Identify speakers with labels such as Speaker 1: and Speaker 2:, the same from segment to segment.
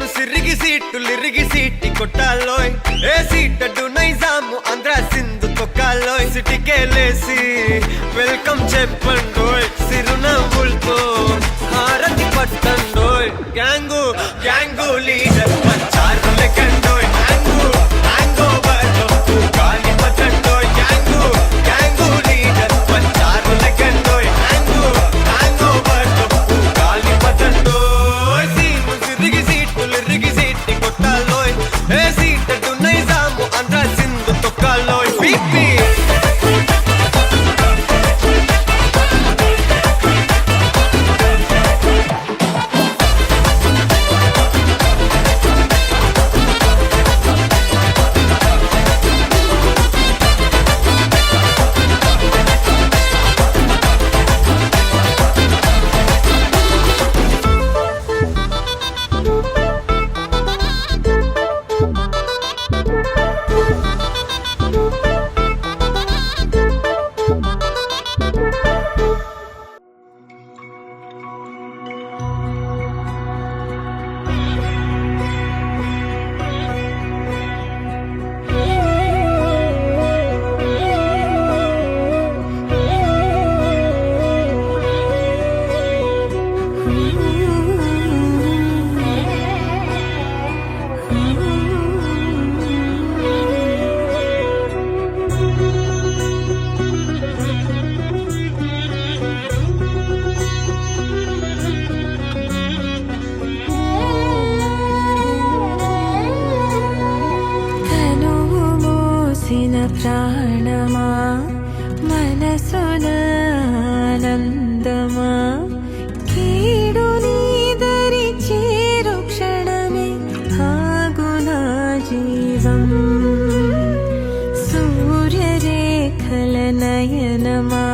Speaker 1: నిన్ను సిరిగి సీట్టులిరిగి సీటి కొట్టాలోయ్ ఏ సీటడు నైజాము ఆంధ్ర సింధు తొక్కాలోయ్ సిటికేలేసి వెల్కమ్ చెప్పండోయ్ సిరునవ్వులతో హారతి పట్టండోయ్ gang gang leader పంచారు లెక్కండోయ్ హ్యాంగు హ్యాంగ్ ఓవర్లో గాలి పట్టండోయ్ గ్యాంగు గ్యాంగు లీడర్ పంచారు లెక్కండోయ్ హ్యాంగు హ్యాంగ్ ఓవర్లో గాలి పట్టండోయ్ సీము సిరిగి సీటులిరిగి సీటి కొట్టాలోయ్ ఏ సీటడు నైజాము ఆంధ్ర సింధు తొక్కాలోయ్ పీపీ
Speaker 2: ప్రాణమా మనసున ఆనందమా కీడు నీదరి చేరు క్షణమే ఆగునా జీవం సూర్యరేఖల నయనమా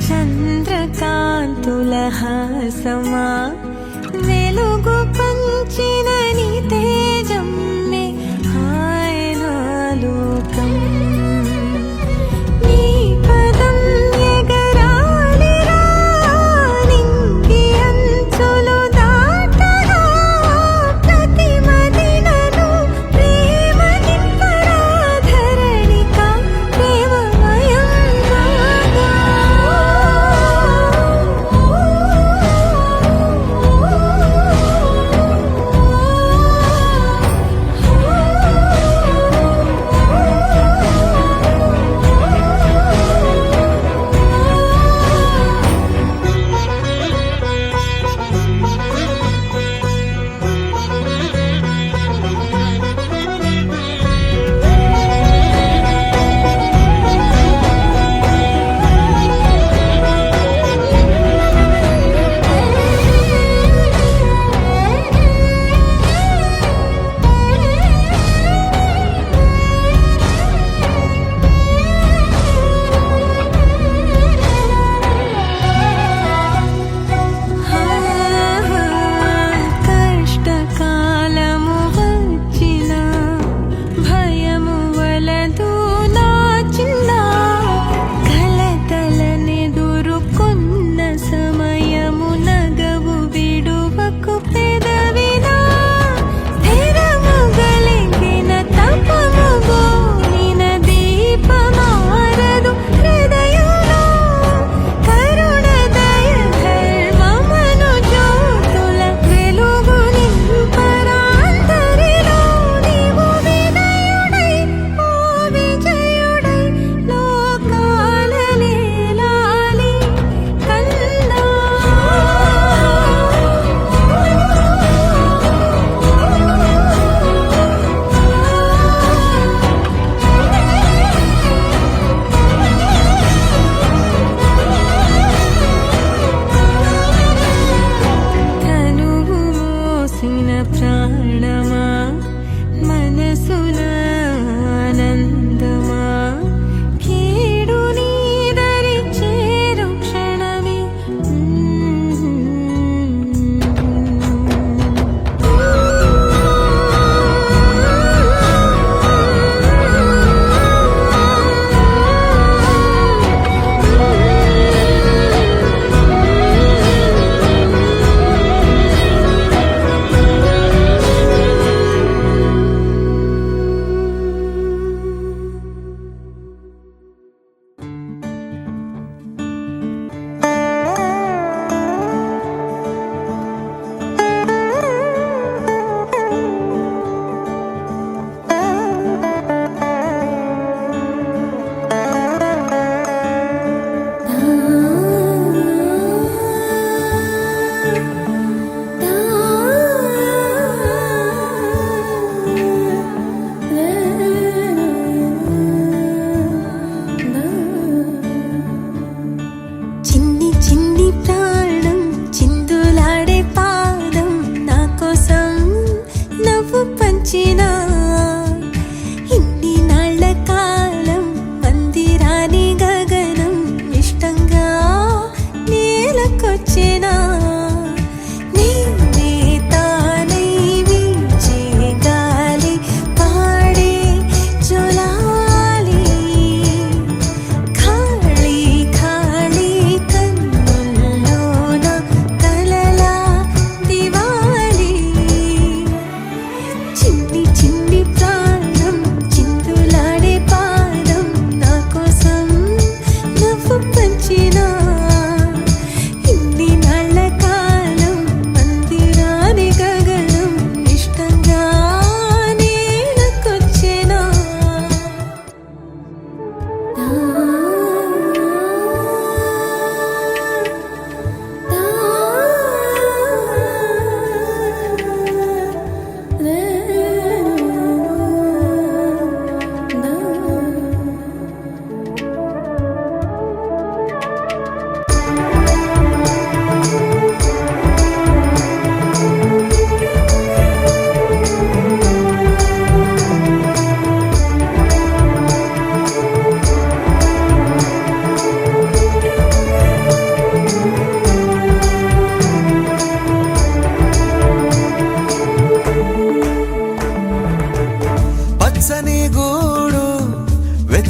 Speaker 2: చంద్రకాంతుల హాసమా వెలుగు పంచిన నీ తేజమ్మే హాయనా లోకం నీ పదం ఎగరాలిరా నింగి అంచులు దాటగా ప్రతి మదినను ప్రేమ నింపరా ధరణిక ప్రేమమయం రాగా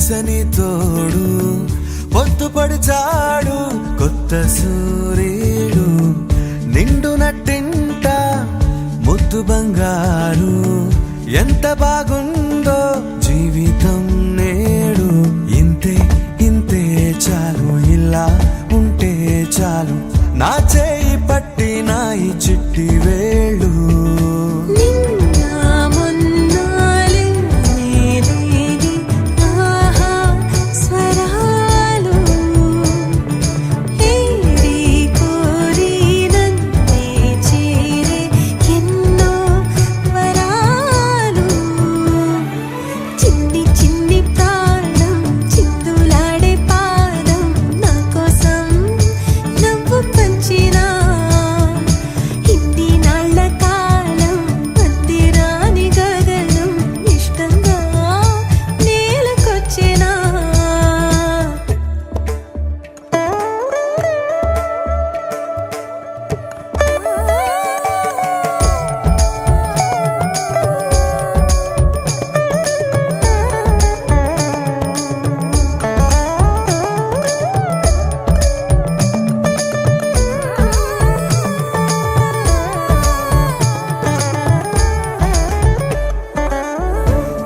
Speaker 3: వయసని తోడు పొద్దుపడిచాడు కొత్త సూర్యుడు నిండు నట్టింట ముద్దు బంగారు ఎంత బాగుందో జీవితం నేడు ఇంతే ఇంతే చాలు ఇలా ఉంటే చాలు నా చేయి పట్టి నా ఈ చిట్టి వేళ్ళు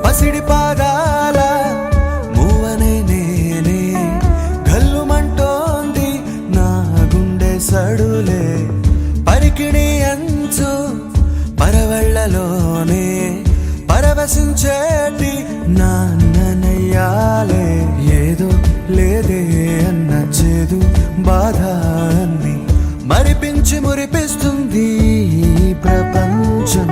Speaker 3: పసిడి పాదాల మూవనే నేనే గల్లుమంటోంది నా గుండె సడులే పరికిణి అంచు పరవళ్ళలోనే పరవశించేటి నాన్ననయ్యాలే ఏదో లేదే అన్న చేదు బాధ అన్ని మరిపించి మురిపిస్తుంది ఈ ప్రపంచం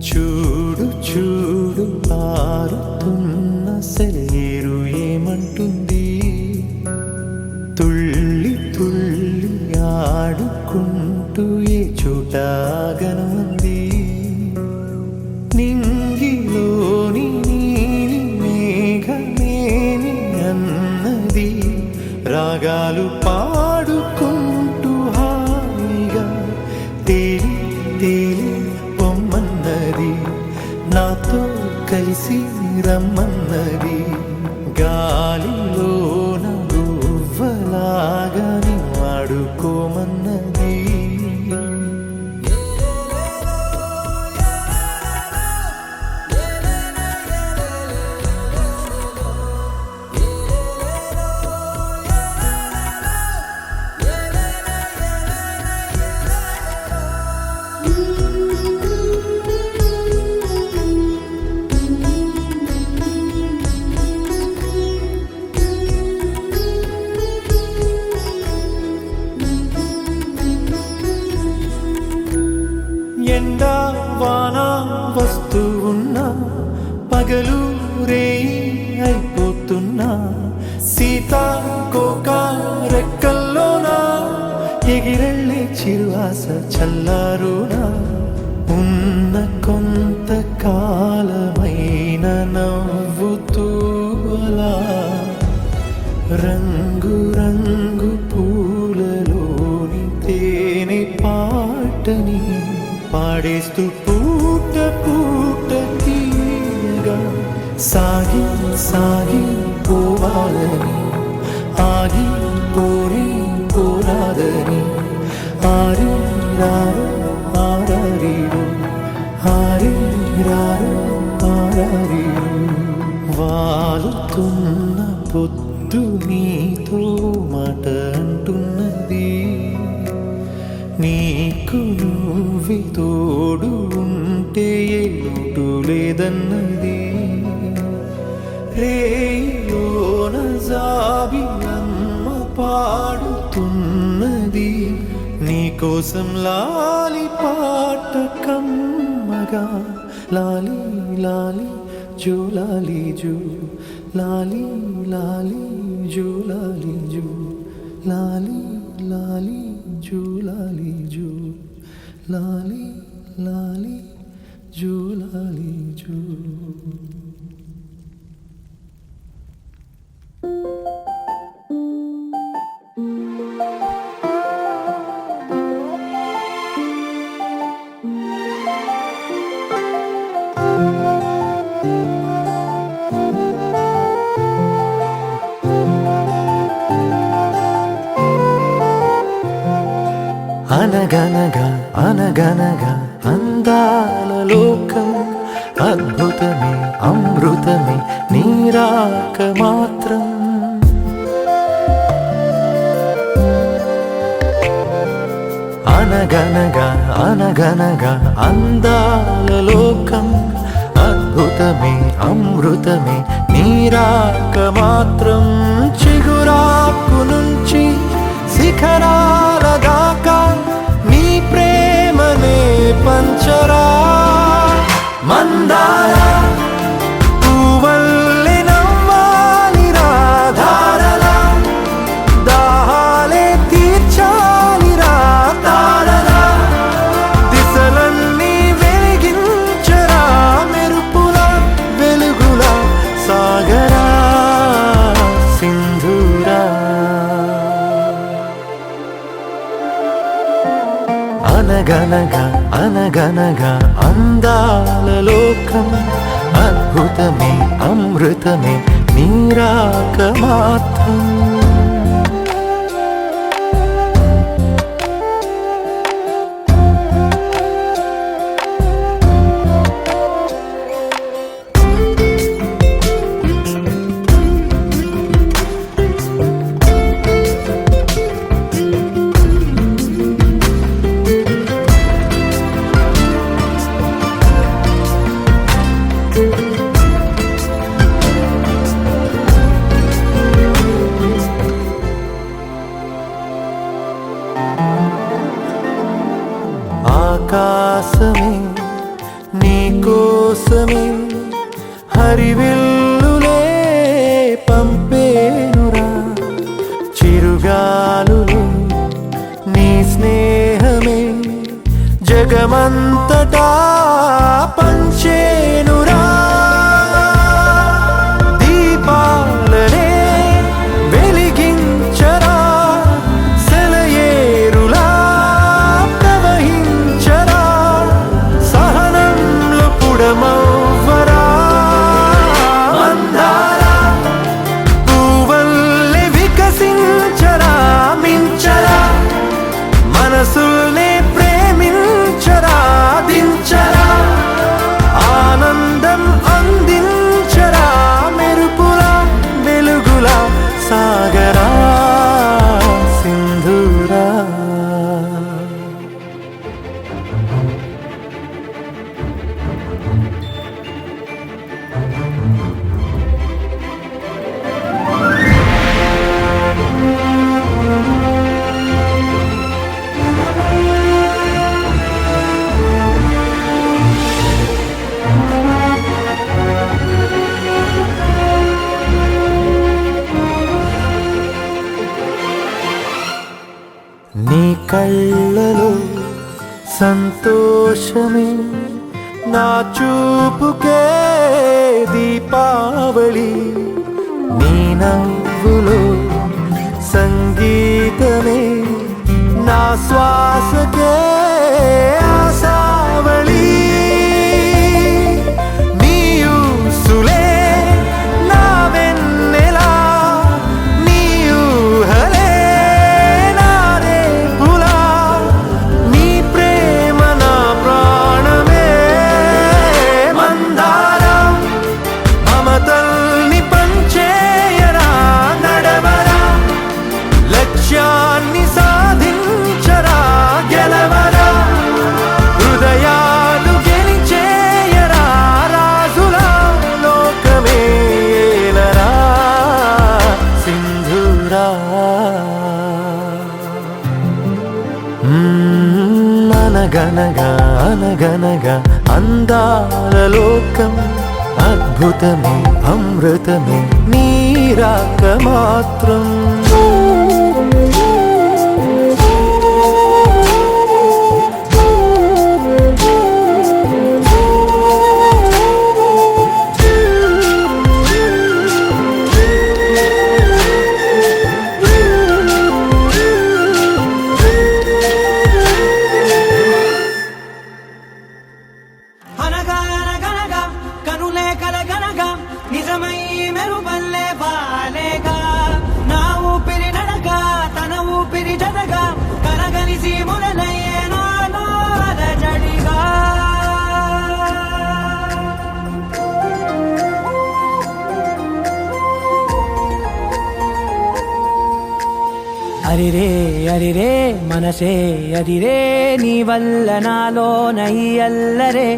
Speaker 3: చూడు చూడు పారుతున్న సేరు ఏమంటుంది తుళ్ళి తుళ్ళి ఆడుకుంటూ ఏ చోటాగనుంది నింగిలోని నీలి మేఘమేని అన్నది రాగాలు పాడుకుంటూ హాయిగా తేలి తేలి పొమ్మన్నది నాతో కలిసి రమ్మన్నది గాలిలోన గువ్వలాగా ఆడుకోమన్నది ఎండా వాన వస్తూ ఉన్నా పగలు రేయి అయిపోతున్నా సీతాకోక రెక్కల్లోనా ఎగిరెళ్ళే చిరువాస చల్లారునా ఉన్న కొంత కాలమైన నవ్వుతూ అలా రంగు రంగు పూలలోని తేనె పాటని పాడేస్తూ పూట పూట తీయగా సాగి సాగి పోవాలని ఆగి పోని పోరాదని ఆరి రారు ఆరారిరు ఆరి రారు నీకు నువ్వే తోడు ఉంటే ఏ లోటు లేదన్నది రేయోన జాబి అమ్మ పాడుతున్నది నీకోసం లాలి పాట కమ్మగా లాలి లాలి జో లాలి జో లాలి లాలి జో లాలి జో లాలి లాలి జో లాలి జో లాలి లాలి జో లాలి జో. అనగనగా అనగనగా అందాల లోకం అద్భుతమే అమృతమే నీరాక మాత్రం అనగనగా అనగనగా అందాల లోకం అద్భుతమే అమృతమే నీరాక మాత్రం చిగురాకు నుంచి శిఖరాల దాకా నీ ప్రేమనే పంచరా మందార పువ్వల్లె నవ్వాలి రాధారలా దాహాలే తీర్చాలి రా తారలా దిశలన్నీ వెలిగించరా మెరుపుల వెలుగుల సాగరా సింధూరా అనగనగా అనగనగా అందాల లోకం అద్భుతమే అమృతమే నీరాక మాత్రం. ఆకాశమే నీకోసమే హరివిల్లులే పంపేనురా చిరుగాలులే నీ స్నేహమే జగమంతటా పంచేనురా దీపాలనే వెలిగించరా సెలయేరులా ప్రవహించరా సహనంలో పుడమవ్వరా మందార పువ్వల్లె వికసించరా మించరా మనసుల్నే ప్రేమించరా దించరా ఆనందం అందించరా మెరుపుల వెలుగుల సాగరా సింధూరా. నీ కళ్ళలో సంతోషమే నా చూపుకే దీపావళి నీ నవ్వులో సంగీతమే నా శ్వాసకే ఆశావళి నీ ఊసులే నా వెన్నెలా నీ ఊహలే సాధించరా అనగనగా అనగనగా అందాల లోకం అద్భుతమే అమృతమే నీరాక మాత్రం
Speaker 4: అనగా అనగనగా కనులే కలగనగా నిజమై మెరుపల్లే బాలేగా నా ఊపిరి నడక తన ఊపిరి జతగా కలగలిసి మొదలయ్యే నాలో అలజడిగా అరిరే అరిరే మనసే అరిరే నీ వల్ల నాలో నయ్యల్లరే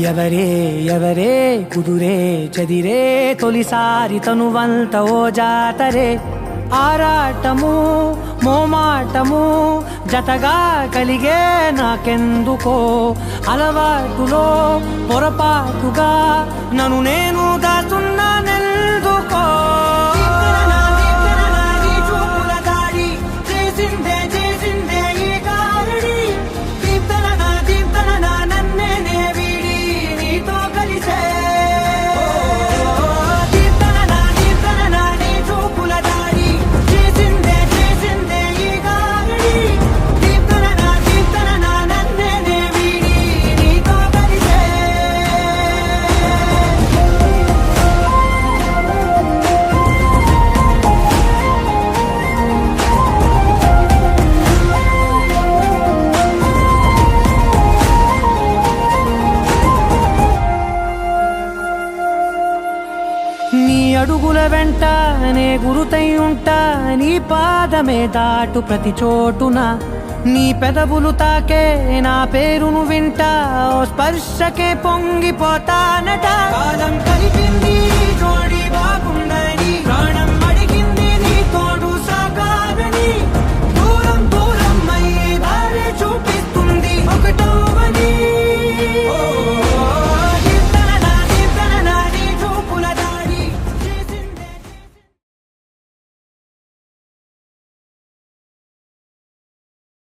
Speaker 4: ఎవరే ఎవరే కుదురే చదిరే తొలిసారి తనువంత ఓ జాతరే ఆరాటము మోమాటము జతగా కలిగే నాకెందుకో అలవాటులో పొరపాటుగా నన్ను నేను దాస్తున్నానెందుకో నీ అడుగుల వెంట నే గురుతై ఉంటా నీ పాదమే దాటు ప్రతి చోటున నీ పెదవులు తాకే నా పేరును వింటా ఓ స్పర్శకే పొంగిపోతానట కాలం కలిపింది